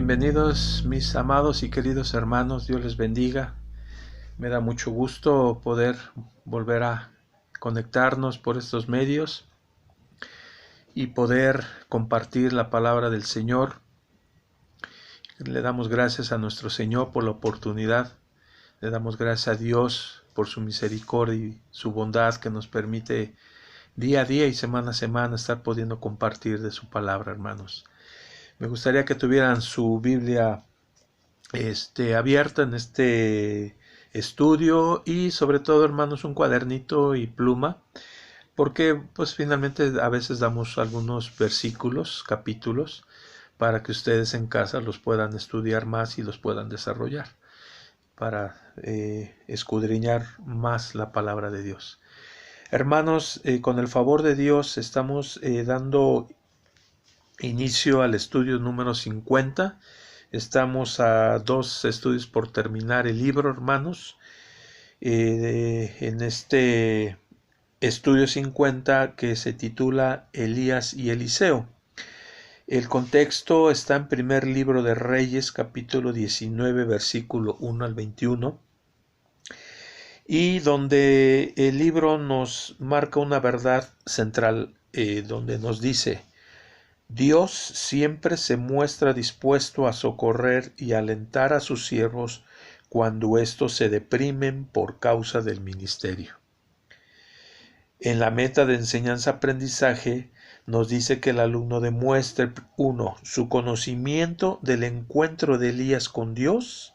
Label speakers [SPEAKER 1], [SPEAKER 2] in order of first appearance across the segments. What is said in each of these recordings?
[SPEAKER 1] Bienvenidos mis amados y queridos hermanos, Dios les bendiga. Me da mucho gusto poder volver a conectarnos por estos medios y poder compartir la palabra del Señor. Le damos gracias a nuestro Señor por la oportunidad, le damos gracias a Dios por su misericordia y su bondad que nos permite día a día y semana a semana estar pudiendo compartir de su palabra, hermanos. Me gustaría que tuvieran su Biblia abierta en este estudio y sobre todo, hermanos, un cuadernito y pluma, porque pues finalmente a veces damos algunos versículos, capítulos, para que ustedes en casa los puedan estudiar más y los puedan desarrollar, para escudriñar más la palabra de Dios. Hermanos, con el favor de Dios estamos dando inicio al estudio número 50. Estamos a 2 estudios por terminar el libro, hermanos. En este estudio 50 que se titula Elías y Eliseo. El contexto está en primer libro de Reyes, capítulo 19, versículo 1 al 21. Y donde el libro nos marca una verdad central, donde nos dice: Dios siempre se muestra dispuesto a socorrer y alentar a sus siervos cuando éstos se deprimen por causa del ministerio. En la meta de enseñanza-aprendizaje nos dice que el alumno demuestre, 1, su conocimiento del encuentro de Elías con Dios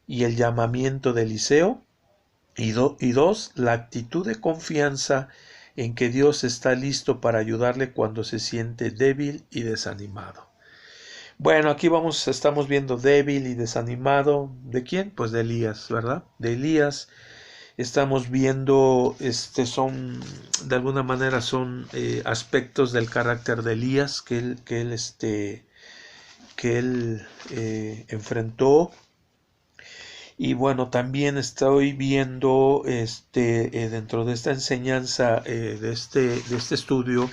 [SPEAKER 1] y el llamamiento de Eliseo, y 2, la actitud de confianza en que Dios está listo para ayudarle cuando se siente débil y desanimado. Bueno, aquí estamos viendo débil y desanimado. ¿De quién? Pues de Elías, ¿verdad? De Elías. Estamos viendo, son, de alguna manera son aspectos del carácter de Elías que él enfrentó. Y bueno, también estoy viendo dentro de esta enseñanza, de este estudio,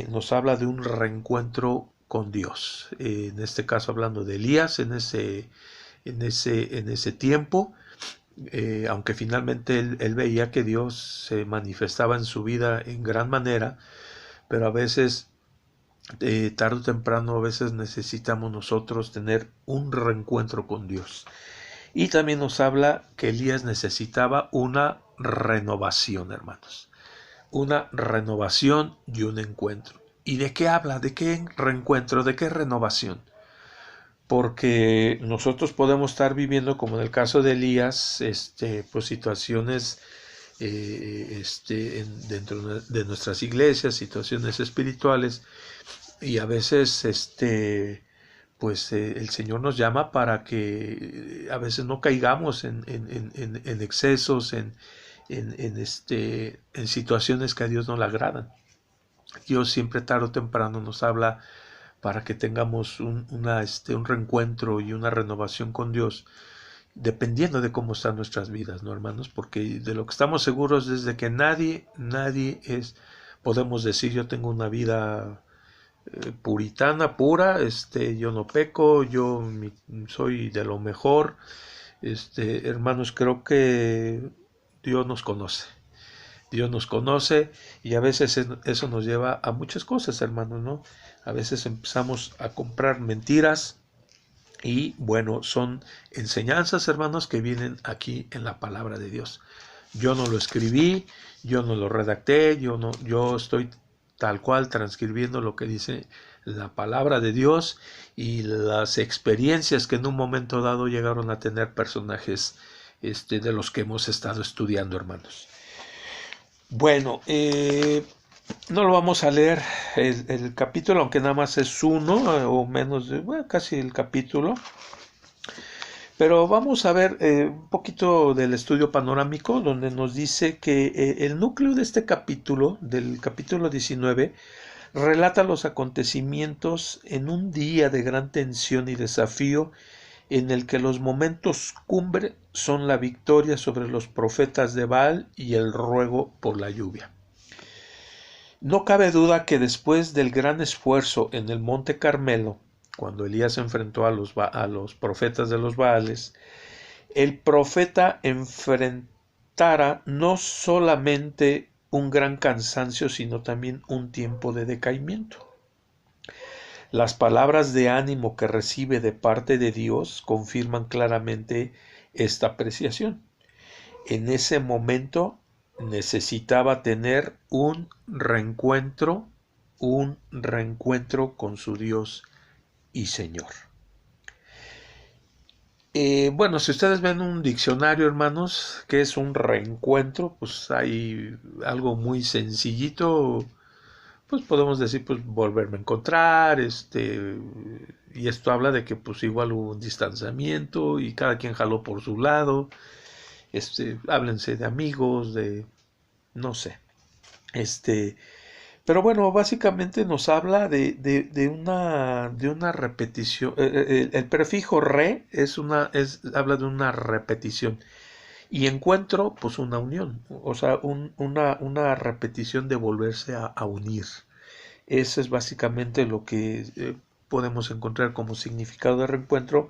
[SPEAKER 1] nos habla de un reencuentro con Dios. En este caso hablando de Elías en ese tiempo, aunque finalmente él veía que Dios se manifestaba en su vida en gran manera, pero a veces, tarde o temprano, a veces necesitamos nosotros tener un reencuentro con Dios. Y también nos habla que Elías necesitaba una renovación, hermanos. Una renovación y un encuentro. ¿Y de qué habla? ¿De qué reencuentro? ¿De qué renovación? Porque nosotros podemos estar viviendo, como en el caso de Elías, pues situaciones dentro de nuestras iglesias, situaciones espirituales, y a veces pues el Señor nos llama para que a veces no caigamos en excesos, en situaciones que a Dios no le agradan. Dios siempre tarde o temprano nos habla para que tengamos un reencuentro y una renovación con Dios, dependiendo de cómo están nuestras vidas, ¿no, hermanos? Porque de lo que estamos seguros es de que nadie podemos decir: yo tengo una vida puritana, pura, yo no peco, yo soy de lo mejor. Hermanos, creo que Dios nos conoce. Dios nos conoce, y a veces eso nos lleva a muchas cosas, hermanos, ¿no? A veces empezamos a comprar mentiras, y bueno, son enseñanzas, hermanos, que vienen aquí en la palabra de Dios. Yo no lo escribí, yo no lo redacté, yo estoy tal cual transcribiendo lo que dice la palabra de Dios y las experiencias que en un momento dado llegaron a tener personajes de los que hemos estado estudiando, hermanos. Bueno, no lo vamos a leer el capítulo, aunque nada más es uno o menos de casi el capítulo. Pero vamos a ver un poquito del estudio panorámico, donde nos dice que el núcleo de este capítulo, del capítulo 19, relata los acontecimientos en un día de gran tensión y desafío, en el que los momentos cumbre son la victoria sobre los profetas de Baal y el ruego por la lluvia. No cabe duda que después del gran esfuerzo en el Monte Carmelo, cuando Elías enfrentó a los profetas de los Baales, el profeta enfrentara no solamente un gran cansancio, sino también un tiempo de decaimiento. Las palabras de ánimo que recibe de parte de Dios confirman claramente esta apreciación. En ese momento necesitaba tener un reencuentro con su Dios y Señor. Bueno, si ustedes ven un diccionario, hermanos, ¿qué es un reencuentro? Pues hay algo muy sencillito, pues podemos decir, pues volverme a encontrar, y esto habla de que pues igual hubo un distanciamiento y cada quien jaló por su lado, háblense de amigos, no sé, pero bueno, básicamente nos habla de una repetición. El prefijo re habla de una repetición. Y encuentro, pues una unión. O sea, una repetición de volverse a unir. Eso es básicamente lo que podemos encontrar como significado de reencuentro.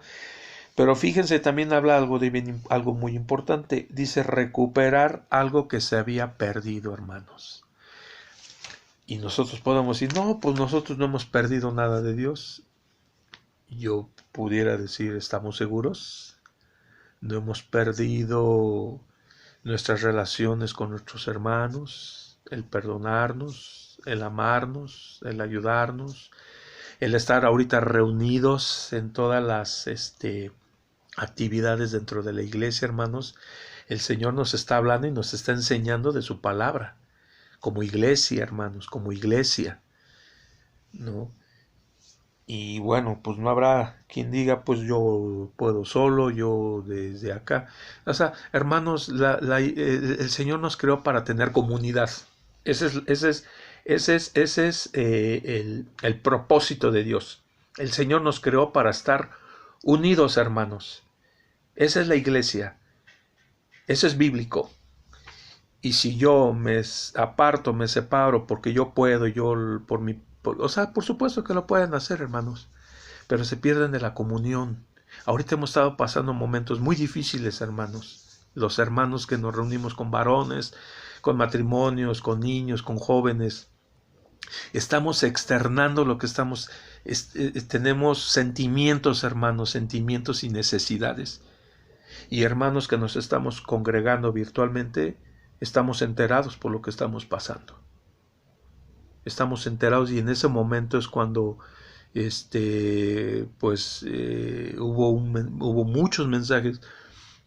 [SPEAKER 1] Pero fíjense, también habla algo muy importante. Dice recuperar algo que se había perdido, hermanos. Y nosotros podemos decir, no, pues nosotros no hemos perdido nada de Dios. Yo pudiera decir, ¿estamos seguros? No hemos perdido nuestras relaciones con nuestros hermanos, el perdonarnos, el amarnos, el ayudarnos, el estar ahorita reunidos en todas las actividades dentro de la iglesia, hermanos. El Señor nos está hablando y nos está enseñando de su palabra. Como iglesia, hermanos, como iglesia, ¿no? Y bueno, pues no habrá quien diga, pues yo puedo solo, yo desde acá. O sea, hermanos, el Señor nos creó para tener comunidad. Ese es el propósito de Dios. El Señor nos creó para estar unidos, hermanos. Esa es la iglesia. Eso es bíblico. Y si yo me aparto, me separo porque yo puedo, o sea, por supuesto que lo pueden hacer, hermanos, pero se pierden de la comunión. Ahorita hemos estado pasando momentos muy difíciles, hermanos. Los hermanos que nos reunimos con varones, con matrimonios, con niños, con jóvenes, estamos externando lo que tenemos sentimientos, hermanos, sentimientos y necesidades. Y hermanos que nos estamos congregando virtualmente, estamos enterados por lo que estamos pasando. Estamos enterados y en ese momento es cuando hubo muchos mensajes,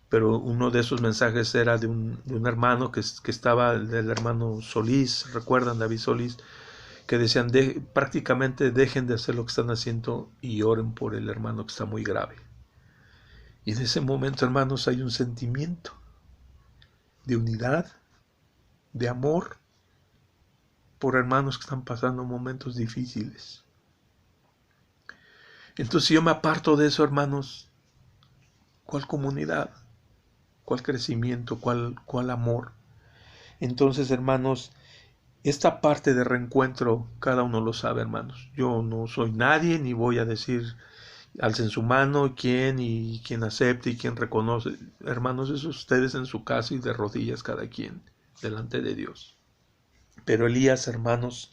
[SPEAKER 1] pero uno de esos mensajes era de un hermano que estaba, del hermano Solís, recuerdan, David Solís, que decían, prácticamente dejen de hacer lo que están haciendo y oren por el hermano que está muy grave. Y en ese momento, hermanos, hay un sentimiento de unidad, de amor por hermanos que están pasando momentos difíciles. Entonces, si yo me aparto de eso, hermanos, ¿cuál comunidad? ¿Cuál crecimiento? ¿Cuál amor? Entonces, hermanos, esta parte de reencuentro, cada uno lo sabe, hermanos. Yo no soy nadie, ni voy a decir, alcen su mano, quién acepte y quién reconoce. Hermanos, eso ustedes en su casa y de rodillas cada quien, delante de Dios. Pero Elías, hermanos,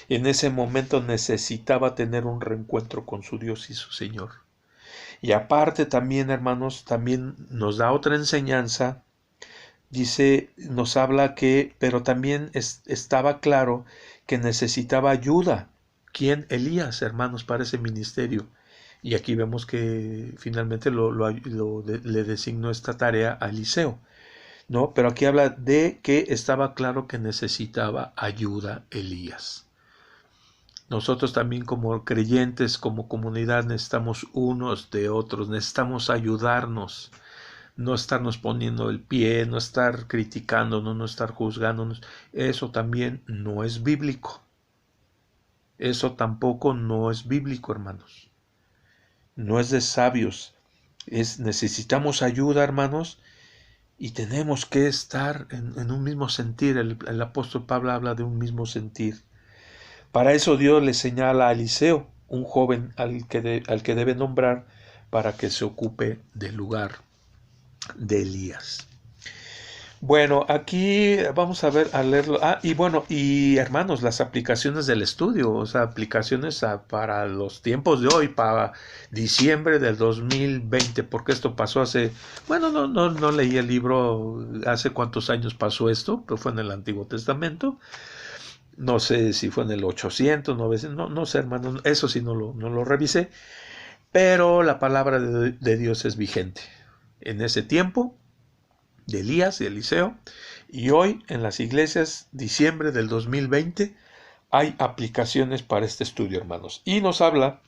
[SPEAKER 1] en ese momento necesitaba tener un reencuentro con su Dios y su Señor. Y aparte también, hermanos, también nos da otra enseñanza. Dice, nos habla pero también estaba claro que necesitaba ayuda. ¿Quién? Elías, hermanos, para ese ministerio. Y aquí vemos que finalmente le designó esta tarea a Eliseo, ¿no? Pero aquí habla de que estaba claro que necesitaba ayuda Elías. Nosotros también como creyentes, como comunidad, necesitamos unos de otros, necesitamos ayudarnos, no estarnos poniendo el pie, no estar criticándonos, no estar juzgándonos. Eso también no es bíblico. Eso tampoco no es bíblico, hermanos. No es de sabios. Necesitamos ayuda, hermanos, y tenemos que estar en un mismo sentir. El apóstol Pablo habla de un mismo sentir. Para eso Dios le señala a Eliseo. un joven al que debe nombrar para que se ocupe del lugar de Elías. Bueno, aquí vamos a ver, a leerlo. Y bueno, y hermanos, las aplicaciones del estudio, o sea, aplicaciones para los tiempos de hoy, para diciembre del 2020, porque esto pasó hace, bueno, no leí el libro hace cuántos años pasó esto, pero fue en el Antiguo Testamento. No sé si fue en el 800, 900, no sé, hermanos, eso sí no lo revisé, pero la palabra de Dios es vigente. En ese tiempo de Elías y Eliseo, y hoy en las iglesias, diciembre del 2020, hay aplicaciones para este estudio, hermanos. Y nos habla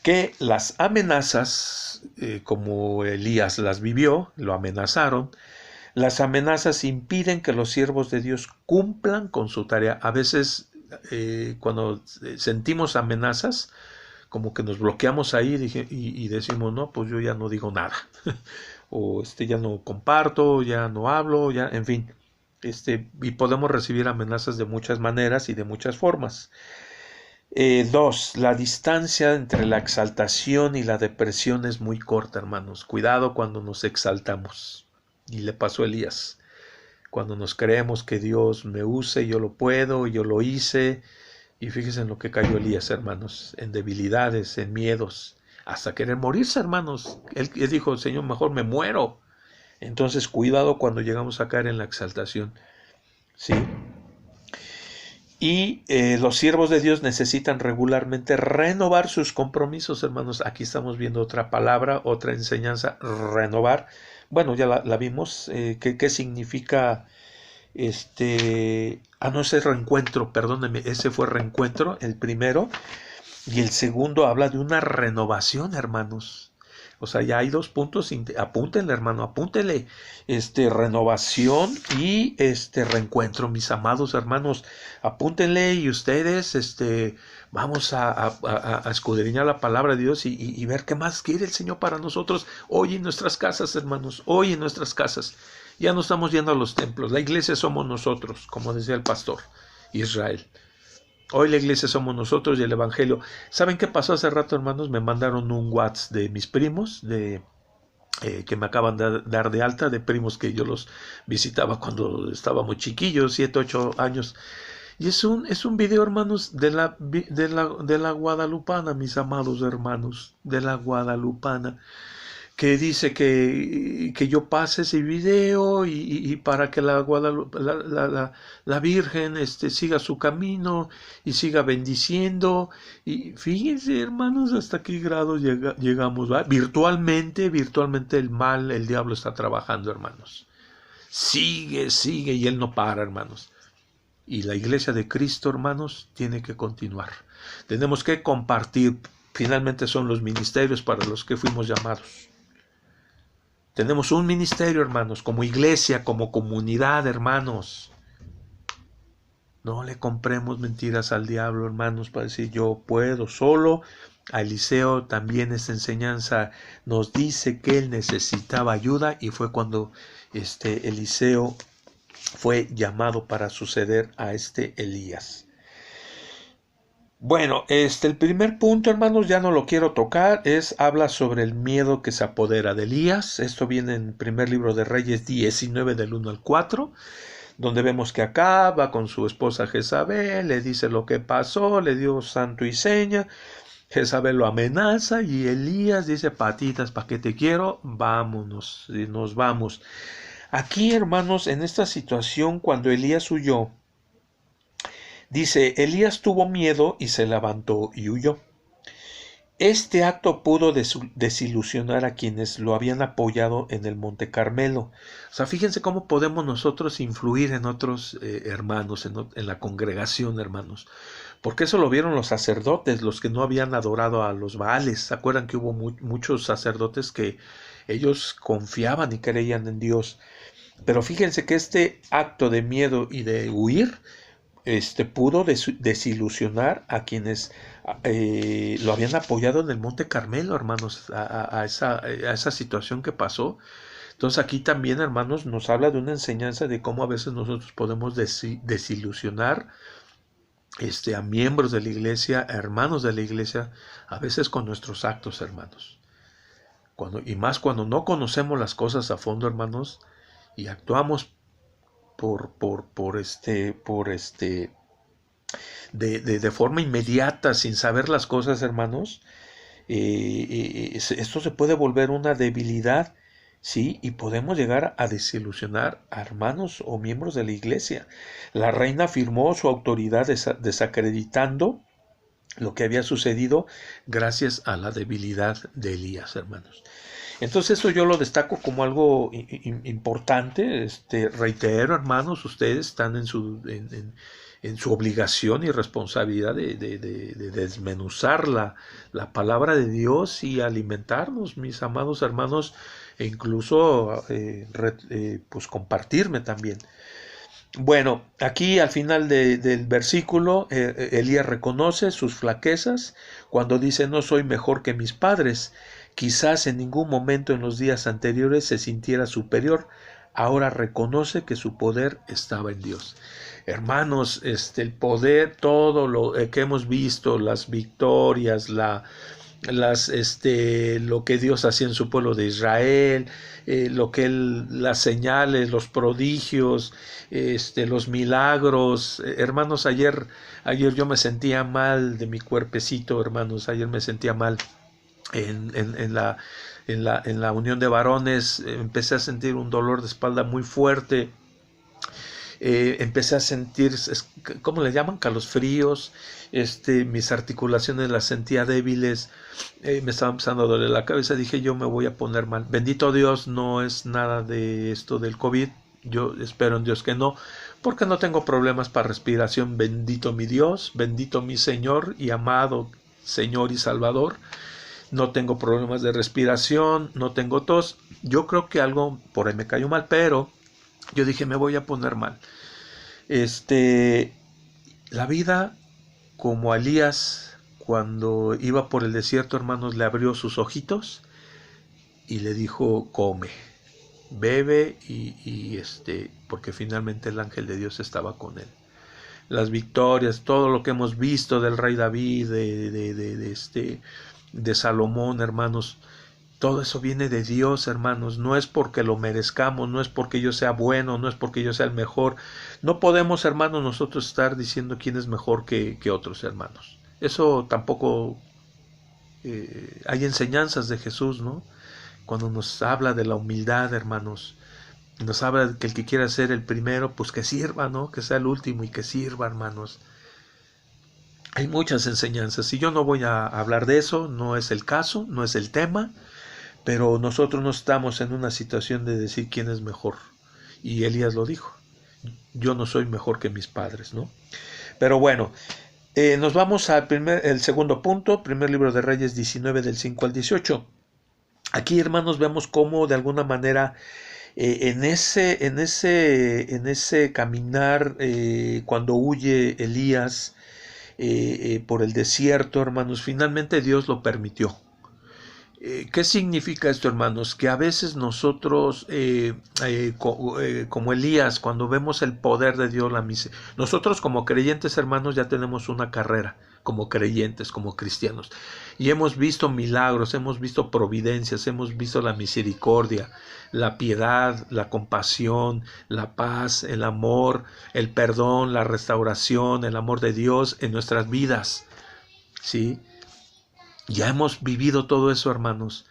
[SPEAKER 1] que las amenazas, como Elías las vivió, lo amenazaron, las amenazas impiden que los siervos de Dios cumplan con su tarea. A veces, cuando sentimos amenazas, como que nos bloqueamos ahí y decimos, no, pues yo ya no digo nada. O ya no comparto, ya no hablo, ya, en fin. Y podemos recibir amenazas de muchas maneras y de muchas formas. 2. La distancia entre la exaltación y la depresión es muy corta, hermanos. Cuidado cuando nos exaltamos. Y le pasó a Elías. Cuando nos creemos que Dios me use, yo lo puedo, yo lo hice. Y fíjense en lo que cayó Elías, hermanos. En debilidades, en miedos. Hasta querer morirse, hermanos. Él dijo, Señor, mejor me muero. Entonces, cuidado cuando llegamos a caer en la exaltación. ¿Sí? Y los siervos de Dios necesitan regularmente renovar sus compromisos, hermanos. Aquí estamos viendo otra palabra, otra enseñanza, renovar. Bueno, ya la vimos. ¿Qué significa no, ese reencuentro, perdónenme, ese fue reencuentro, el primero. Y el segundo habla de una renovación, hermanos. O sea, ya hay 2 puntos, apúntenle, hermano, apúntenle, renovación y reencuentro, mis amados hermanos, apúntenle y ustedes, vamos a escudriñar la palabra de Dios y ver qué más quiere el Señor para nosotros hoy en nuestras casas, hermanos, hoy en nuestras casas. Ya no estamos yendo a los templos, la iglesia somos nosotros, como decía el pastor Israel. Hoy la iglesia somos nosotros y el evangelio. ¿Saben qué pasó hace rato, hermanos? Me mandaron un WhatsApp de mis primos, que me acaban de dar de alta, de primos que yo los visitaba cuando estábamos chiquillos, 7, 8 años. Y es un video, hermanos, de la guadalupana, mis amados hermanos, de la guadalupana, que dice que yo pase ese video y para que la Virgen siga su camino y siga bendiciendo. Y fíjense, hermanos, hasta qué grado llegamos, ¿va? Virtualmente el mal, el diablo está trabajando, hermanos. Sigue y él no para, hermanos. Y la iglesia de Cristo, hermanos, tiene que continuar. Tenemos que compartir. Finalmente son los ministerios para los que fuimos llamados. Tenemos un ministerio, hermanos, como iglesia, como comunidad, hermanos. No le compremos mentiras al diablo, hermanos, para decir yo puedo solo. A Eliseo también esta enseñanza nos dice que él necesitaba ayuda y fue cuando Eliseo fue llamado para suceder a Elías. Bueno, el primer punto, hermanos, ya no lo quiero tocar, habla sobre el miedo que se apodera de Elías. Esto viene en el primer libro de Reyes 19, del 1 al 4, donde vemos que Acab va con su esposa Jezabel, le dice lo que pasó, le dio santo y seña, Jezabel lo amenaza y Elías dice, patitas, ¿para qué te quiero? Vámonos, y nos vamos. Aquí, hermanos, en esta situación, cuando Elías huyó, dice, Elías tuvo miedo y se levantó y huyó. Este acto pudo desilusionar a quienes lo habían apoyado en el Monte Carmelo. O sea, fíjense cómo podemos nosotros influir en otros hermanos, en la congregación, hermanos. Porque eso lo vieron los sacerdotes, los que no habían adorado a los Baales. ¿Se acuerdan que hubo muchos sacerdotes que ellos confiaban y creían en Dios? Pero fíjense que este acto de miedo y de huir pudo desilusionar a quienes lo habían apoyado en el Monte Carmelo, hermanos, a esa situación que pasó. Entonces aquí también, hermanos, nos habla de una enseñanza de cómo a veces nosotros podemos desilusionar a miembros de la iglesia, a hermanos de la iglesia, a veces con nuestros actos, hermanos. Y más cuando no conocemos las cosas a fondo, hermanos, y actuamos de forma inmediata, sin saber las cosas, hermanos, esto se puede volver una debilidad, ¿sí? Y podemos llegar a desilusionar a hermanos o miembros de la iglesia. La reina afirmó su autoridad desacreditando lo que había sucedido gracias a la debilidad de Elías, hermanos. Entonces eso yo lo destaco como algo importante. Reitero, hermanos, ustedes están en su obligación y responsabilidad de desmenuzar la palabra de Dios y alimentarnos, mis amados hermanos, e incluso pues compartirme también. Bueno, aquí al final del versículo, Elías reconoce sus flaquezas cuando dice: no soy mejor que mis padres. Quizás en ningún momento en los días anteriores se sintiera superior. Ahora reconoce que su poder estaba en Dios. Hermanos, el poder, todo lo que hemos visto, las victorias, lo que Dios hacía en su pueblo de Israel, las señales, los prodigios, los milagros. Hermanos, ayer yo me sentía mal de mi cuerpecito, hermanos. Ayer me sentía mal en la unión de varones. Empecé a sentir un dolor de espalda muy fuerte. Empecé a sentir, ¿cómo le llaman? Calosfríos. Mis articulaciones las sentía débiles. Me estaba empezando a doler la cabeza. Dije, yo me voy a poner mal. Bendito Dios, no es nada de esto del COVID. Yo espero en Dios que no, porque no tengo problemas para respiración. Bendito mi Dios, bendito mi Señor y amado Señor y Salvador. No tengo problemas de respiración, no tengo tos. Yo creo que algo por ahí me cayó mal, pero yo dije, me voy a poner mal. La vida, como a Elías, cuando iba por el desierto, hermanos, le abrió sus ojitos y le dijo: come, bebe, porque finalmente el ángel de Dios estaba con él. Las victorias, todo lo que hemos visto del rey David, de Salomón, hermanos, todo eso viene de Dios, hermanos. No es porque lo merezcamos, no es porque yo sea bueno, no es porque yo sea el mejor. No podemos, hermanos, nosotros estar diciendo quién es mejor que otros, hermanos. Eso tampoco. Hay enseñanzas de Jesús, ¿no? Cuando nos habla de la humildad, hermanos, nos habla de que el que quiera ser el primero, pues que sirva, ¿no? Que sea el último y que sirva, hermanos. Hay muchas enseñanzas y yo no voy a hablar de eso, no es el caso, no es el tema, pero nosotros no estamos en una situación de decir quién es mejor. Y Elías lo dijo: yo no soy mejor que mis padres, ¿no? Pero bueno, nos vamos al el segundo punto, primer libro de Reyes 19 del 5 al 18. Aquí, hermanos, vemos cómo de alguna manera en ese caminar, cuando huye Elías por el desierto, hermanos, finalmente Dios lo permitió. ¿Qué significa esto, hermanos? Que a veces nosotros, como Elías, cuando vemos el poder de Dios, nosotros como creyentes, hermanos, ya tenemos una carrera como creyentes, como cristianos, y hemos visto milagros, hemos visto providencias, hemos visto la misericordia, la piedad, la compasión, la paz, el amor, el perdón, la restauración, el amor de Dios en nuestras vidas, ¿sí? Ya hemos vivido todo eso, hermanos,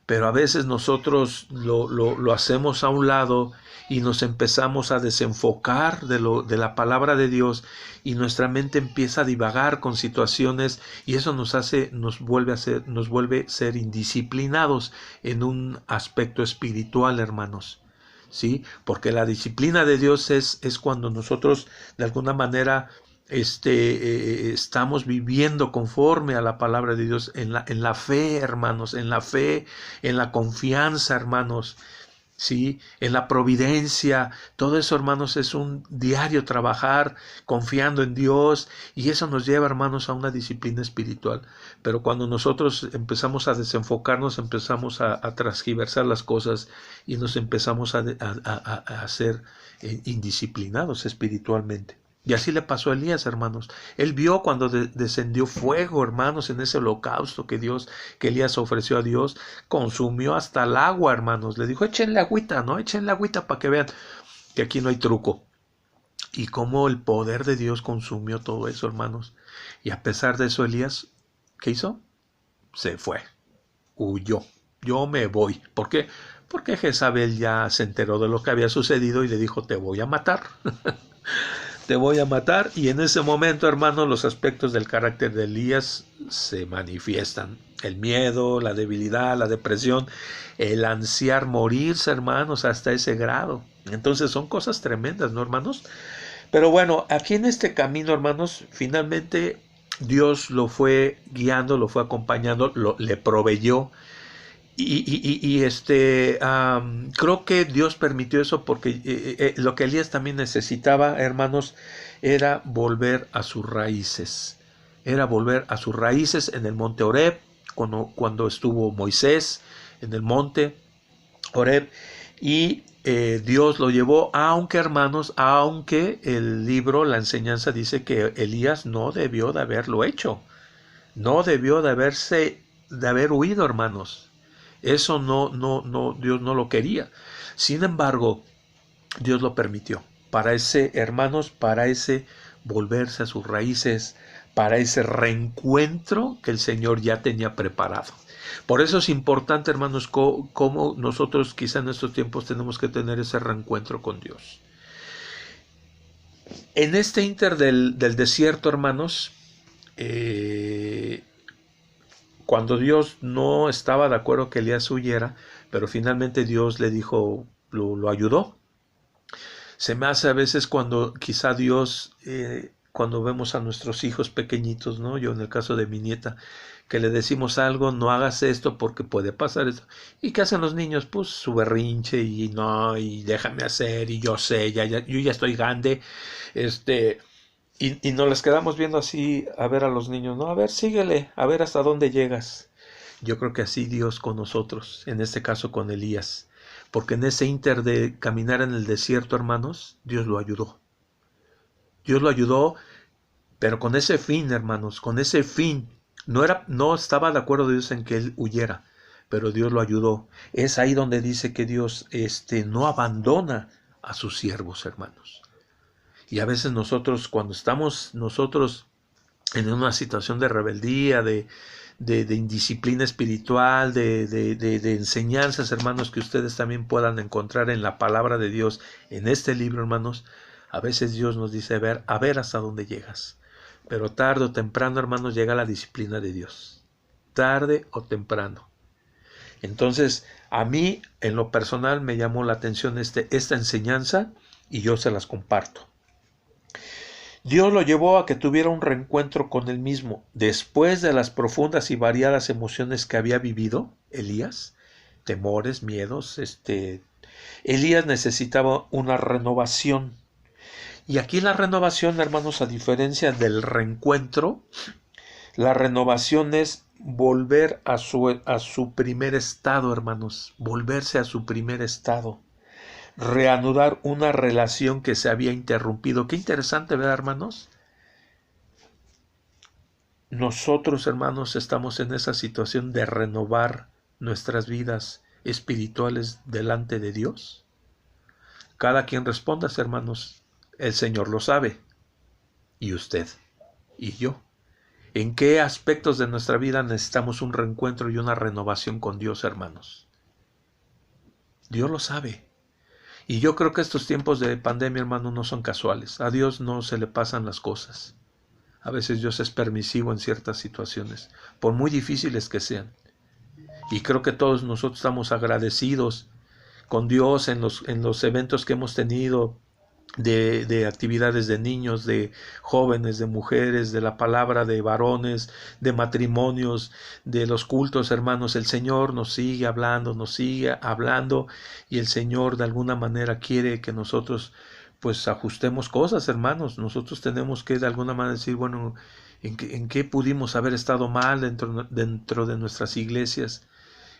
[SPEAKER 1] pero a veces nosotros lo hacemos a un lado y nos empezamos a desenfocar de la palabra de Dios, y nuestra mente empieza a divagar con situaciones, y eso nos vuelve a ser indisciplinados en un aspecto espiritual, hermanos. ¿Sí? Porque la disciplina de Dios es cuando nosotros de alguna manera estamos viviendo conforme a la palabra de Dios en la fe, hermanos, en la fe, en la confianza, hermanos, ¿sí? En la providencia. Todo eso, hermanos, es un diario trabajar confiando en Dios, y eso nos lleva, hermanos, a una disciplina espiritual. Pero cuando nosotros empezamos a desenfocarnos, empezamos a transgiversar las cosas y nos empezamos a ser indisciplinados espiritualmente. Y así le pasó a Elías, hermanos. Él vio cuando descendió fuego, hermanos, en ese holocausto que Elías ofreció a Dios, consumió hasta el agua, hermanos. Le dijo, échenle agüita, ¿no? Échenle agüita para que vean que aquí no hay truco. Y cómo el poder de Dios consumió todo eso, hermanos. Y a pesar de eso, Elías, ¿qué hizo? Se fue, huyó. Yo me voy. ¿Por qué? Porque Jezabel ya se enteró de lo que había sucedido y le dijo, te voy a matar. Te voy a matar. Y en ese momento, hermanos, los aspectos del carácter de Elías se manifiestan. El miedo, la debilidad, la depresión, el ansiar morirse, hermanos, hasta ese grado. Entonces son cosas tremendas, ¿no, hermanos? Pero bueno, aquí en este camino, hermanos, finalmente Dios lo fue guiando, lo fue acompañando, le proveyó. Creo que Dios permitió eso porque lo que Elías también necesitaba, hermanos, era volver a sus raíces. Era volver a sus raíces en el monte Horeb, cuando estuvo Moisés en el monte Horeb, y Dios lo llevó, aunque, hermanos, aunque el libro, la enseñanza dice que Elías no debió de haberlo hecho. No debió de haber huido, hermanos. Eso no, Dios no lo quería. Sin embargo, Dios lo permitió. Para ese, hermanos, para ese volverse a sus raíces, para ese reencuentro que el Señor ya tenía preparado. Por eso es importante, hermanos, cómo nosotros quizá en estos tiempos tenemos que tener ese reencuentro con Dios. En este inter del desierto, hermanos, cuando Dios no estaba de acuerdo que Elías huyera, pero finalmente Dios le dijo, lo ayudó. Se me hace a veces cuando quizá Dios, cuando vemos a nuestros hijos pequeñitos, ¿no? Yo en el caso de mi nieta, que le decimos algo, no hagas esto porque puede pasar esto. ¿Y qué hacen los niños? Pues su berrinche y no, y déjame hacer, y yo sé, yo ya estoy grande, y nos les quedamos viendo así a ver a los niños, ¿no? A ver, síguele, a ver hasta dónde llegas. Yo creo que así Dios con nosotros, en este caso con Elías. Porque en ese inter de caminar en el desierto, hermanos, Dios lo ayudó. Dios lo ayudó, pero con ese fin, hermanos, con ese fin. No estaba de acuerdo Dios en que él huyera, pero Dios lo ayudó. Es ahí donde dice que Dios no abandona a sus siervos, hermanos. Y a veces nosotros, cuando estamos nosotros en una situación de rebeldía, de indisciplina espiritual, de enseñanzas, hermanos, que ustedes también puedan encontrar en la palabra de Dios, en este libro, hermanos, a veces Dios nos dice, a ver hasta dónde llegas. Pero tarde o temprano, hermanos, llega la disciplina de Dios. Tarde o temprano. Entonces, a mí, en lo personal, me llamó la atención esta enseñanza y yo se las comparto. Dios lo llevó a que tuviera un reencuentro con él mismo. Después de las profundas y variadas emociones que había vivido Elías, temores, miedos, Elías necesitaba una renovación. Y aquí la renovación, hermanos, a diferencia del reencuentro, la renovación es volver a su primer estado, hermanos, volverse a su primer estado. Reanudar una relación que se había interrumpido. Qué interesante, ¿verdad, hermanos? Nosotros, hermanos, estamos en esa situación de renovar nuestras vidas espirituales delante de Dios. Cada quien responda, hermanos, el Señor lo sabe, y usted, y yo. ¿En qué aspectos de nuestra vida necesitamos un reencuentro y una renovación con Dios, hermanos? Dios lo sabe. Y yo creo que estos tiempos de pandemia, hermano, no son casuales. A Dios no se le pasan las cosas. A veces Dios es permisivo en ciertas situaciones, por muy difíciles que sean. Y creo que todos nosotros estamos agradecidos con Dios en los eventos que hemos tenido, de actividades de niños, de jóvenes, de mujeres, de la palabra de varones, de matrimonios, de los cultos, hermanos. El Señor nos sigue hablando, y el Señor de alguna manera quiere que nosotros pues ajustemos cosas, hermanos. Nosotros tenemos que de alguna manera decir, bueno, ¿en qué pudimos haber estado mal dentro de nuestras iglesias?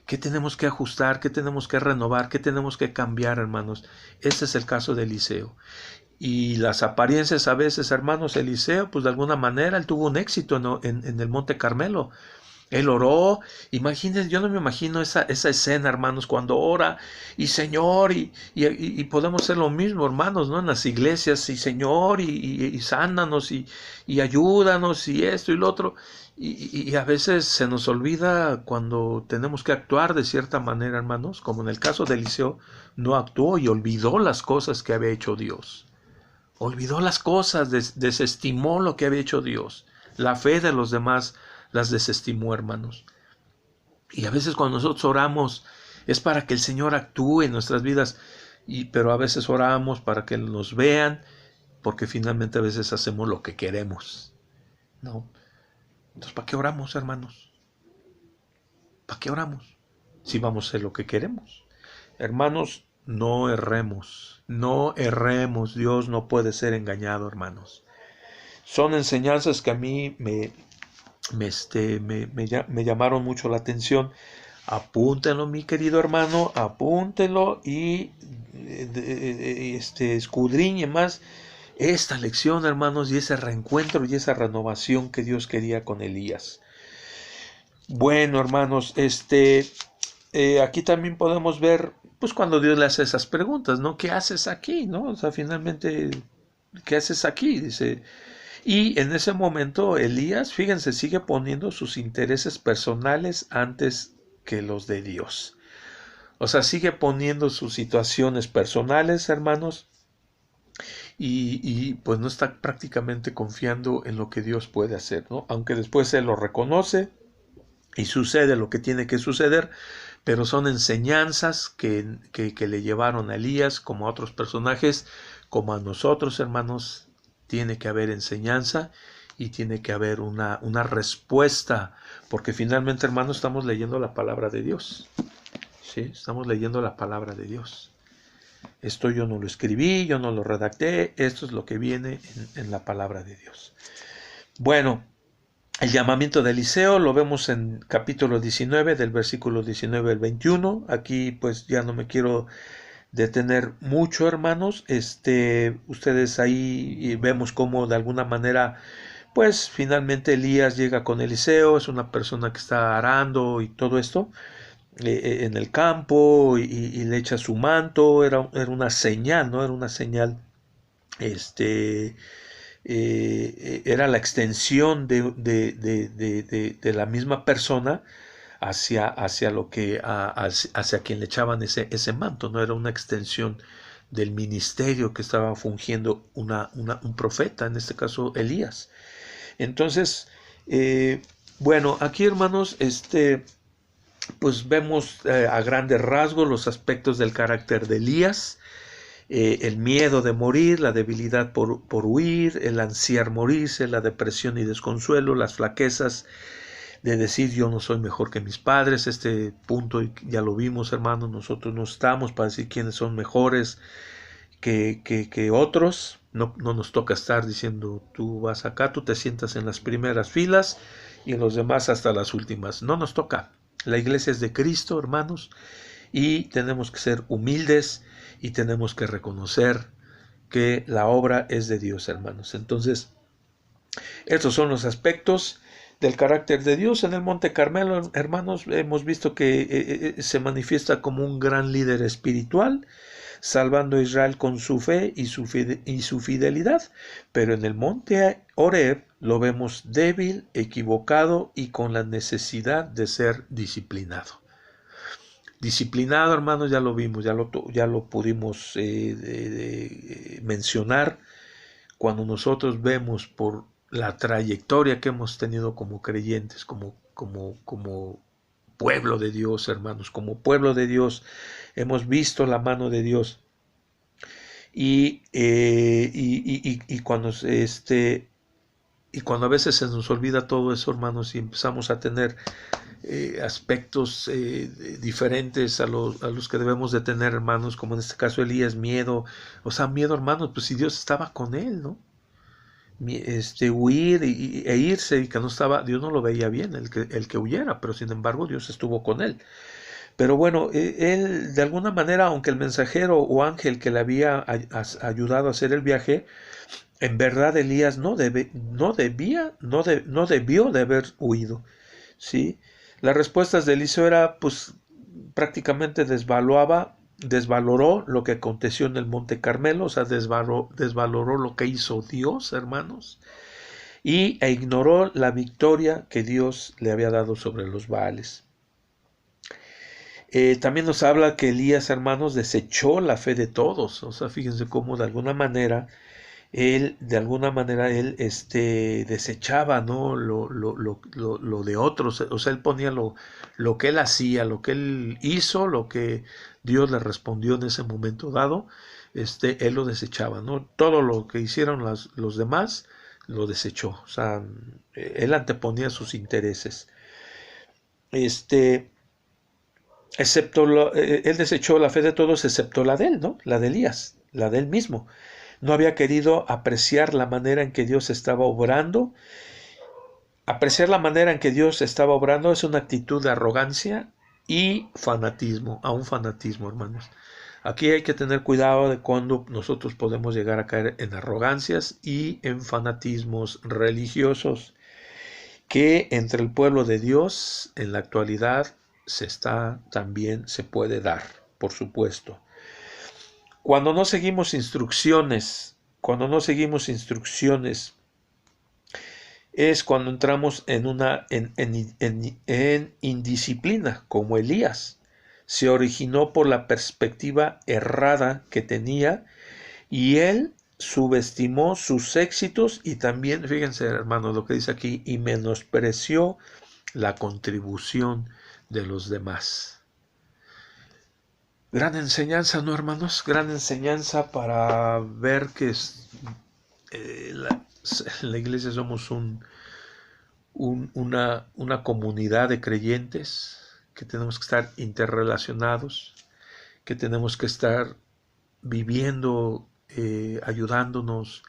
[SPEAKER 1] ¿Qué tenemos que ajustar? ¿Qué tenemos que renovar? ¿Qué tenemos que cambiar, hermanos? Ese es el caso de Eliseo. Y las apariencias a veces, hermanos, Eliseo, pues de alguna manera él tuvo un éxito en el Monte Carmelo. Él oró, imagínense, yo no me imagino esa escena, hermanos, cuando ora y Señor, y podemos hacer lo mismo, hermanos, ¿no? En las iglesias, y Señor, y sánanos, y ayúdanos, y esto y lo otro. Y a veces se nos olvida cuando tenemos que actuar de cierta manera, hermanos, como en el caso de Eliseo, no actuó y olvidó las cosas que había hecho Dios. Olvidó las cosas, desestimó lo que había hecho Dios. La fe de los demás las desestimó, hermanos. Y a veces cuando nosotros oramos es para que el Señor actúe en nuestras vidas, pero a veces oramos para que nos vean, porque finalmente a veces hacemos lo que queremos, ¿no? Entonces, ¿para qué oramos, hermanos? ¿Para qué oramos? Si vamos a hacer lo que queremos. Hermanos, no erremos, no erremos. Dios no puede ser engañado, hermanos. Son enseñanzas que a mí me llamaron mucho la atención. Apúntenlo, mi querido hermano, apúntenlo y escudriñe más esta lección, hermanos, y ese reencuentro y esa renovación que Dios quería con Elías. Bueno, hermanos, aquí también podemos ver, pues cuando Dios le hace esas preguntas, ¿no? ¿Qué haces aquí? ¿No? O sea, finalmente, ¿qué haces aquí? Dice. Y en ese momento Elías, fíjense, sigue poniendo sus intereses personales antes que los de Dios. O sea, sigue poniendo sus situaciones personales, hermanos, y pues no está prácticamente confiando en lo que Dios puede hacer, ¿no? Aunque después él lo reconoce y sucede lo que tiene que suceder, pero son enseñanzas que le llevaron a Elías, como a otros personajes, como a nosotros, hermanos. Tiene que haber enseñanza y tiene que haber una respuesta, porque finalmente, hermanos, estamos leyendo la palabra de Dios. ¿Sí? Estamos leyendo la palabra de Dios. Esto yo no lo escribí, yo no lo redacté, esto es lo que viene en la palabra de Dios. Bueno, el llamamiento de Eliseo lo vemos en capítulo 19, del versículo 19 al 21. Aquí pues ya no me quiero detener mucho, hermanos. Ustedes ahí vemos cómo de alguna manera pues finalmente Elías llega con Eliseo, es una persona que está arando y todo esto en el campo, y le echa su manto. Era una señal, ¿no? Era una señal, era la extensión de la misma persona hacia lo que hacia quien le echaban ese manto, no era una extensión del ministerio que estaba fungiendo un profeta, en este caso Elías. Entonces, bueno, aquí, hermanos, pues vemos a grandes rasgos los aspectos del carácter de Elías. El miedo de morir, la debilidad por huir, el ansiar morirse, la depresión y desconsuelo, las flaquezas de decir yo no soy mejor que mis padres. Este punto ya lo vimos, hermanos, nosotros no estamos para decir quiénes son mejores que otros. No nos toca estar diciendo tú vas acá, tú te sientas en las primeras filas y los demás hasta las últimas. No nos toca. La iglesia es de Cristo, hermanos, y tenemos que ser humildes y tenemos que reconocer que la obra es de Dios, hermanos. Entonces, estos son los aspectos del carácter de Dios. En el Monte Carmelo, hermanos, hemos visto que se manifiesta como un gran líder espiritual, salvando a Israel con su fe y su fidelidad. Pero en el Monte Horeb lo vemos débil, equivocado y con la necesidad de ser disciplinado. Disciplinado, hermanos, ya lo vimos, ya lo pudimos mencionar. Cuando nosotros vemos por la trayectoria que hemos tenido como creyentes, como pueblo de Dios, hermanos, como pueblo de Dios, hemos visto la mano de Dios. Y cuando cuando a veces se nos olvida todo eso, hermanos, y empezamos a tener aspectos diferentes a los que debemos de tener, hermanos, como en este caso Elías, miedo. O sea, miedo, hermanos, pues si Dios estaba con él, ¿no? Huir e irse, y que no estaba, Dios no lo veía bien el que huyera, pero sin embargo Dios estuvo con él. Pero bueno, él de alguna manera, aunque el mensajero o ángel que le había ayudado a hacer el viaje, en verdad Elías no debió de haber huido, ¿sí? Las respuestas de Eliseo era, pues, prácticamente desvaloró lo que aconteció en el Monte Carmelo, o sea, desvaloró lo que hizo Dios, hermanos, e ignoró la victoria que Dios le había dado sobre los Baales. También nos habla que Elías, hermanos, desechó la fe de todos. O sea, fíjense cómo de alguna manera él desechaba, ¿no? Lo de otros. O sea, él ponía lo que él hacía, lo que él hizo, lo que Dios le respondió en ese momento dado, él lo desechaba, ¿no? Todo lo que hicieron los demás lo desechó. O sea, él anteponía sus intereses. Este, él desechó la fe de todos excepto la de él, ¿no? La de Elías, la de él mismo. No había querido apreciar la manera en que Dios estaba obrando. Apreciar la manera en que Dios estaba obrando es una actitud de arrogancia y fanatismo, a un fanatismo, hermanos. Aquí hay que tener cuidado de cuando nosotros podemos llegar a caer en arrogancias y en fanatismos religiosos que entre el pueblo de Dios en la actualidad también se puede dar, por supuesto. Cuando no seguimos instrucciones, es cuando entramos en indisciplina, como Elías. Se originó por la perspectiva errada que tenía y él subestimó sus éxitos y también, fíjense hermanos lo que dice aquí, y menospreció la contribución de los demás. Gran enseñanza, ¿no, hermanos? Gran enseñanza para ver que la iglesia somos una comunidad de creyentes, que tenemos que estar interrelacionados, que tenemos que estar viviendo, ayudándonos,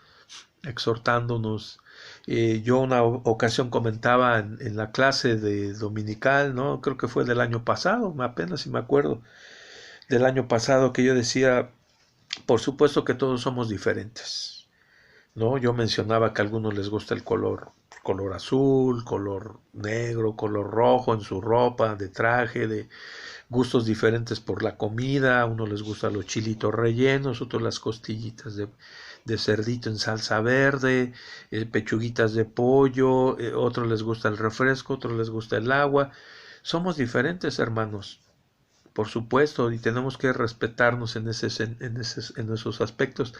[SPEAKER 1] exhortándonos. Yo una ocasión comentaba en la clase de dominical, ¿no? Creo que fue del año pasado, apenas si me acuerdo, del año pasado, que yo decía, por supuesto que todos somos diferentes, ¿no? Yo mencionaba que a algunos les gusta el color azul, color negro, color rojo en su ropa, de traje, de gustos diferentes por la comida. A unos les gustan los chilitos rellenos, otros las costillitas de cerdito en salsa verde, pechuguitas de pollo, otros les gusta el refresco, otros les gusta el agua. Somos diferentes, hermanos, por supuesto, y tenemos que respetarnos en esos aspectos,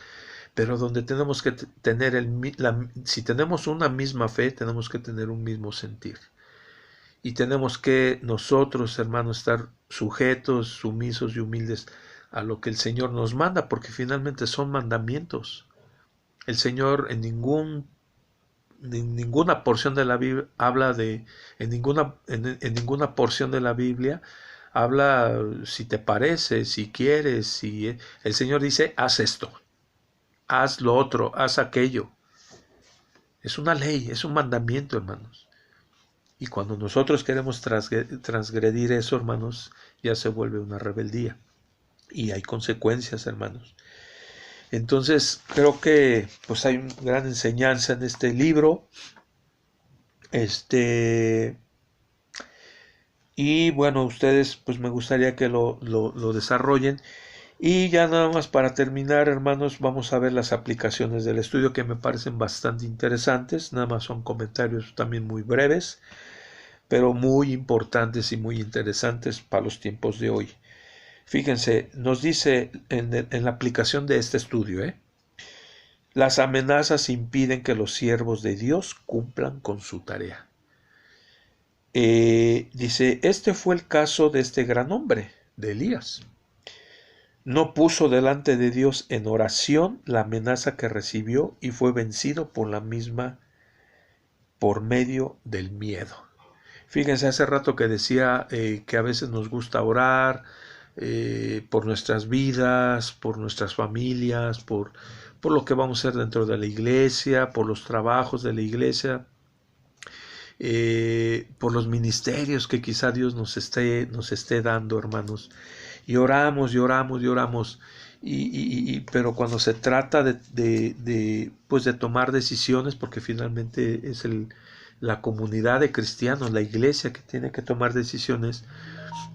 [SPEAKER 1] pero donde tenemos que tener si tenemos una misma fe, tenemos que tener un mismo sentir. Y tenemos que nosotros, hermanos, estar sujetos, sumisos y humildes a lo que el Señor nos manda, porque finalmente son mandamientos. El Señor en ninguna porción de la Biblia en ninguna porción de la Biblia habla si te parece, si quieres, el Señor dice, haz esto, haz lo otro, haz aquello. Es una ley, es un mandamiento, hermanos. Y cuando nosotros queremos transgredir eso, hermanos, ya se vuelve una rebeldía. Y hay consecuencias, hermanos. Entonces, creo que pues hay una gran enseñanza en este libro. Y bueno, ustedes pues me gustaría que lo desarrollen. Y ya nada más para terminar, hermanos, vamos a ver las aplicaciones del estudio que me parecen bastante interesantes. Nada más son comentarios también muy breves, pero muy importantes y muy interesantes para los tiempos de hoy. Fíjense, nos dice en la aplicación de este estudio, las amenazas impiden que los siervos de Dios cumplan con su tarea. Dice, este fue el caso de este gran hombre, de Elías. No puso delante de Dios en oración la amenaza que recibió y fue vencido por la misma por medio del miedo. Fíjense, hace rato que decía que a veces nos gusta orar por nuestras vidas, por nuestras familias, por lo que vamos a hacer dentro de la iglesia, por los trabajos de la iglesia. por los ministerios que quizá Dios nos esté dando, hermanos. Y oramos, y oramos, y oramos. Pero cuando se trata pues de tomar decisiones, porque finalmente es la comunidad de cristianos, la iglesia que tiene que tomar decisiones,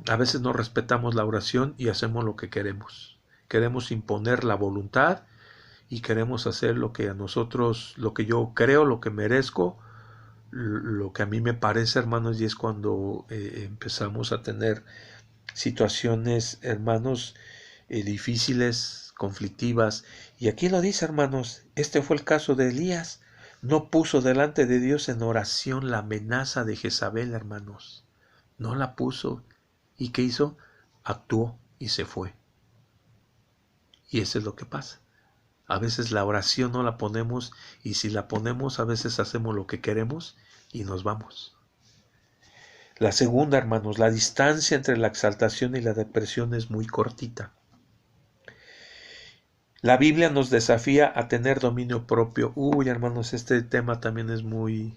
[SPEAKER 1] a veces no respetamos la oración y hacemos lo que queremos. Queremos imponer la voluntad y queremos hacer lo que a nosotros, lo que yo creo, lo que merezco, lo que a mí me parece, hermanos, y es cuando empezamos a tener situaciones, hermanos, difíciles, conflictivas. Y aquí lo dice, hermanos, este fue el caso de Elías. No puso delante de Dios en oración la amenaza de Jezabel, hermanos. No la puso. ¿Y qué hizo? Actuó y se fue. Y eso es lo que pasa. A veces la oración no la ponemos, y si la ponemos, a veces hacemos lo que queremos y nos vamos. La segunda, hermanos, la distancia entre la exaltación y la depresión es muy cortita. La Biblia nos desafía a tener dominio propio. Uy, hermanos, este tema también es muy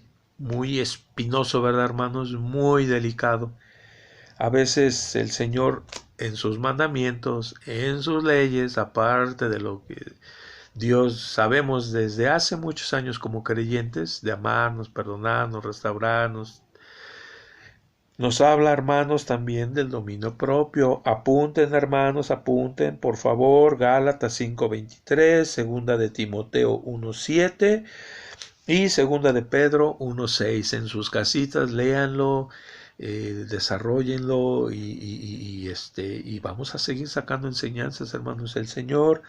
[SPEAKER 1] espinoso, ¿verdad, hermanos? Muy delicado. A veces el Señor en sus mandamientos, en sus leyes, aparte de lo que Dios sabemos desde hace muchos años como creyentes, de amarnos, perdonarnos, restaurarnos, nos habla, hermanos, también del dominio propio. Apunten, hermanos, apunten, por favor, Gálatas 5:23, segunda de Timoteo 1:7 y segunda de Pedro 1:6. En sus casitas, léanlo, desarróllenlo y vamos a seguir sacando enseñanzas, hermanos. El Señor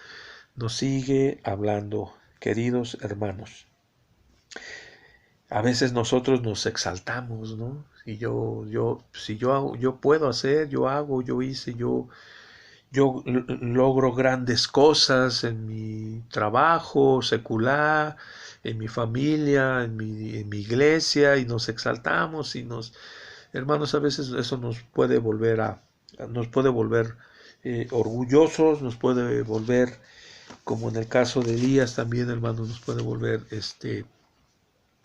[SPEAKER 1] nos sigue hablando, queridos hermanos. A veces nosotros nos exaltamos, ¿no? Si yo puedo hacer, yo hago, yo hice, yo logro grandes cosas en mi trabajo secular, en mi familia, en mi iglesia, y nos exaltamos y hermanos, a veces eso nos puede volver orgullosos, nos puede volver, como en el caso de Elías también, hermanos, nos puede volver,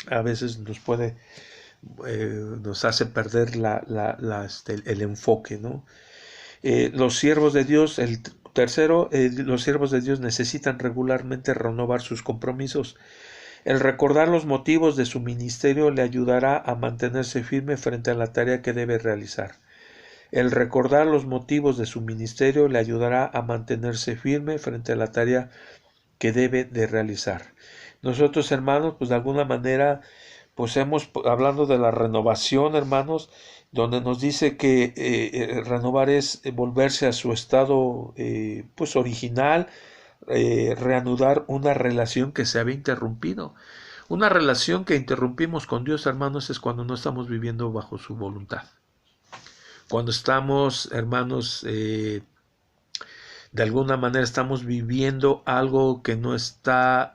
[SPEAKER 1] a veces nos hace perder el enfoque, ¿no? Los siervos de Dios, el tercero, los siervos de Dios necesitan regularmente renovar sus compromisos. El recordar los motivos de su ministerio le ayudará a mantenerse firme frente a la tarea que debe realizar. El recordar los motivos de su ministerio le ayudará a mantenerse firme frente a la tarea que debe de realizar. Nosotros, hermanos, pues de alguna manera, pues hablando de la renovación, hermanos, donde nos dice que renovar es volverse a su estado pues original, reanudar una relación que se había interrumpido. Una relación que interrumpimos con Dios, hermanos, es cuando no estamos viviendo bajo su voluntad. Cuando estamos, hermanos, de alguna manera estamos viviendo algo que no está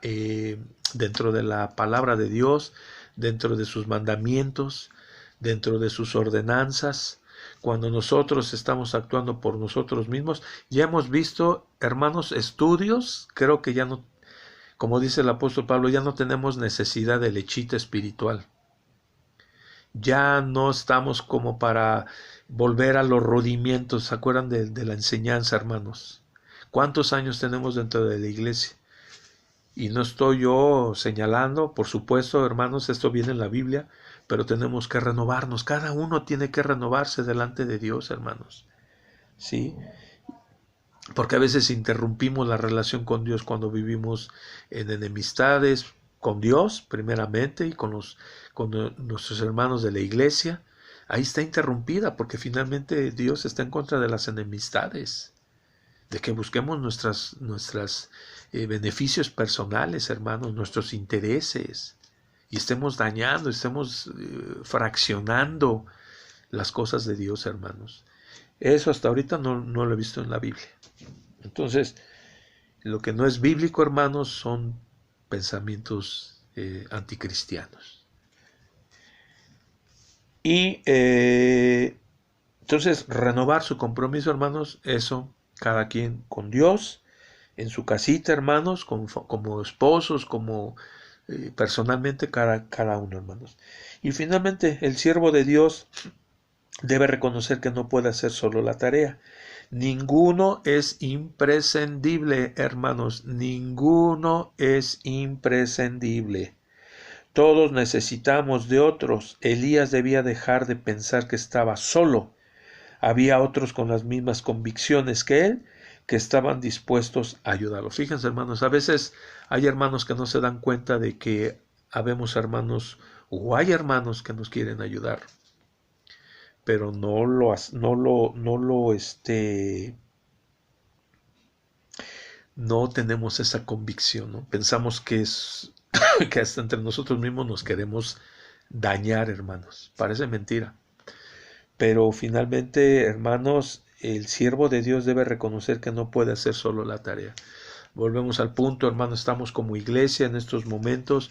[SPEAKER 1] dentro de la palabra de Dios, dentro de sus mandamientos, dentro de sus ordenanzas. Cuando nosotros estamos actuando por nosotros mismos, ya hemos visto, hermanos, estudios, creo que ya no, como dice el apóstol Pablo, ya no tenemos necesidad de lechita espiritual. Ya no estamos como para volver a los rudimentos. ¿Se acuerdan de la enseñanza, hermanos? ¿Cuántos años tenemos dentro de la iglesia? Y no estoy yo señalando, por supuesto, hermanos, esto viene en la Biblia, pero tenemos que renovarnos. Cada uno tiene que renovarse delante de Dios, hermanos. ¿Sí? Porque a veces interrumpimos la relación con Dios cuando vivimos en enemistades con Dios, primeramente, y con nuestros hermanos de la iglesia. Ahí está interrumpida, porque finalmente Dios está en contra de las enemistades, de que busquemos nuestros beneficios personales, hermanos, nuestros intereses, y estemos dañando, estemos fraccionando las cosas de Dios, hermanos. Eso hasta ahorita no lo he visto en la Biblia. Entonces, lo que no es bíblico, hermanos, son pensamientos anticristianos. Y entonces, renovar su compromiso, hermanos, eso, cada quien con Dios, en su casita, hermanos, como esposos, como personalmente cada uno, hermanos. Y finalmente, el siervo de Dios debe reconocer que no puede hacer solo la tarea. Ninguno es imprescindible, hermanos, ninguno es imprescindible. Todos necesitamos de otros. Elías debía dejar de pensar que estaba solo. Había otros con las mismas convicciones que él, que estaban dispuestos a ayudarlo. Fíjense, hermanos, a veces hay hermanos que no se dan cuenta de que habemos hermanos, o hay hermanos que nos quieren ayudar, pero no tenemos esa convicción, ¿no? Pensamos que es que hasta entre nosotros mismos nos queremos dañar, hermanos. Parece mentira. Pero finalmente, hermanos, el siervo de Dios debe reconocer que no puede hacer solo la tarea. Volvemos al punto, hermanos, estamos como iglesia en estos momentos.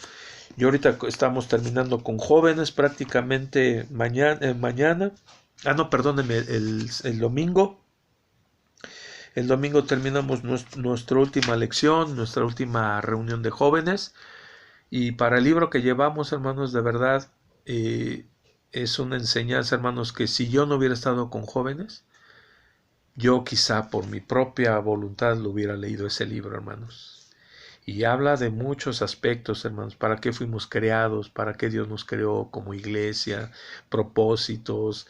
[SPEAKER 1] Y ahorita estamos terminando con jóvenes prácticamente mañana. No, perdónenme, el domingo. El domingo terminamos nuestra última lección, nuestra última reunión de jóvenes. Y para el libro que llevamos, hermanos, de verdad, es una enseñanza, hermanos, que si yo no hubiera estado con jóvenes, yo quizá por mi propia voluntad lo hubiera leído ese libro, hermanos. Y habla de muchos aspectos, hermanos, para qué fuimos creados, para qué Dios nos creó como iglesia, propósitos,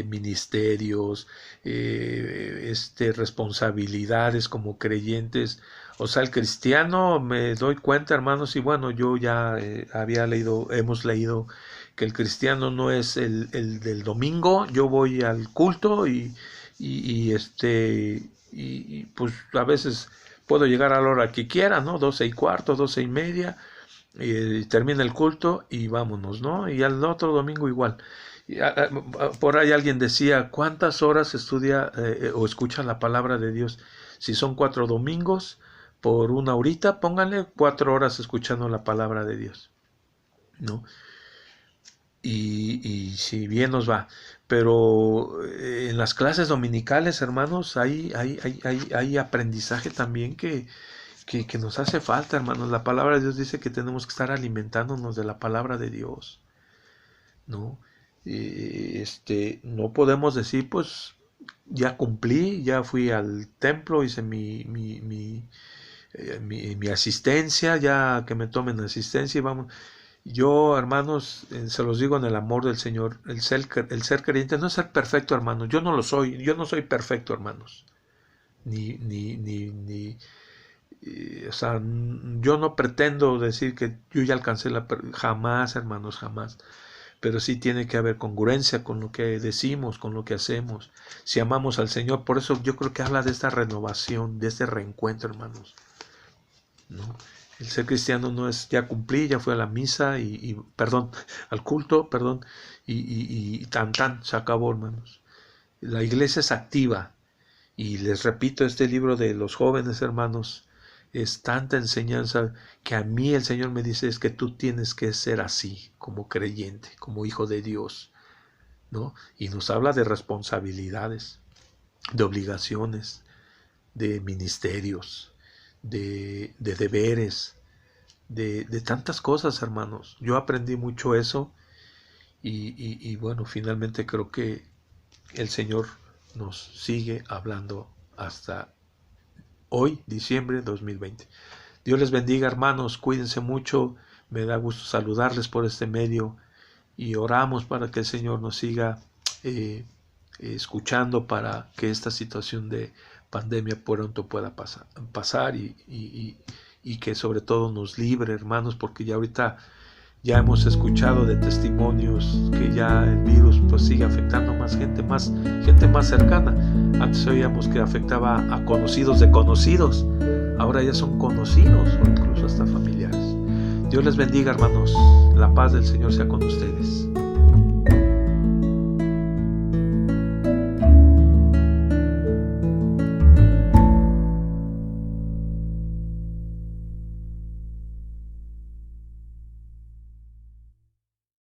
[SPEAKER 1] ministerios, responsabilidades como creyentes. O sea, el cristiano, me doy cuenta, hermanos, y bueno, yo ya hemos leído que el cristiano no es el del domingo. Yo voy al culto y pues a veces puedo llegar a la hora que quiera, ¿no? 12:15, 12:30, termina el culto y vámonos, ¿no? Y al otro domingo igual. Por ahí alguien decía, ¿cuántas horas estudia o escucha la palabra de Dios? Si son 4 domingos, por 1 horita, pónganle 4 horas escuchando la palabra de Dios, ¿no? Y si bien nos va. Pero en las clases dominicales, hermanos, hay aprendizaje también que nos hace falta, hermanos. La palabra de Dios dice que tenemos que estar alimentándonos de la palabra de Dios, ¿no? No podemos decir, pues, ya cumplí, ya fui al templo, hice mi asistencia, ya que me tomen asistencia y vamos. Yo, hermanos, se los digo en el amor del Señor, el ser creyente no es ser perfecto, hermanos. Yo no lo soy, yo no soy perfecto, hermanos. O sea, yo no pretendo decir que yo ya alcancé jamás, hermanos, jamás. Pero sí tiene que haber congruencia con lo que decimos, con lo que hacemos. Si amamos al Señor, por eso yo creo que habla de esta renovación, de este reencuentro, hermanos, ¿no? El ser cristiano no es ya cumplí, ya fui a la misa perdón, al culto, perdón, y tan se acabó, hermanos. La iglesia es activa y les repito, este libro de los jóvenes, hermanos, es tanta enseñanza que a mí el Señor me dice es que tú tienes que ser así, como creyente, como hijo de Dios, ¿no? Y nos habla de responsabilidades, de obligaciones, de ministerios, de deberes, de tantas cosas, hermanos. Yo aprendí mucho eso y bueno, finalmente creo que el Señor nos sigue hablando hasta hoy, diciembre 2020. Dios les bendiga, hermanos, cuídense mucho, me da gusto saludarles por este medio y oramos para que el Señor nos siga escuchando para que esta situación de pandemia pronto pueda pasar y que sobre todo nos libre, hermanos, porque ya ahorita ya hemos escuchado de testimonios que ya el virus pues sigue afectando más gente más cercana. Antes oíamos que afectaba a conocidos de conocidos, ahora ya son conocidos o incluso hasta familiares. Dios les bendiga, hermanos, la paz del Señor sea con ustedes.